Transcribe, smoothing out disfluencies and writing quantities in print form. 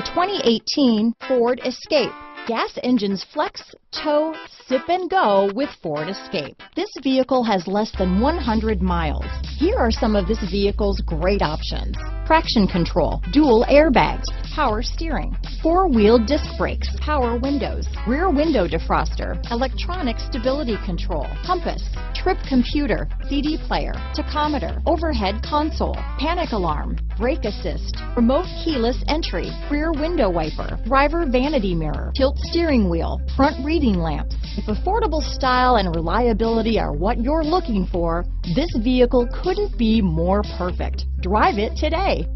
2018 Ford Escape. Gas engines flex, tow, sip and go with Ford Escape. This vehicle has less than 100 miles. Here are some of this vehicle's great options: traction control, dual airbags, power steering, four-wheel disc brakes, power windows, rear window defroster, electronic stability control, compass, trip computer, CD player, tachometer, overhead console, panic alarm, brake assist, remote keyless entry, rear window wiper, driver vanity mirror, tilt steering wheel, front reading lamps. If affordable style and reliability are what you're looking for, this vehicle couldn't be more perfect. Drive it today.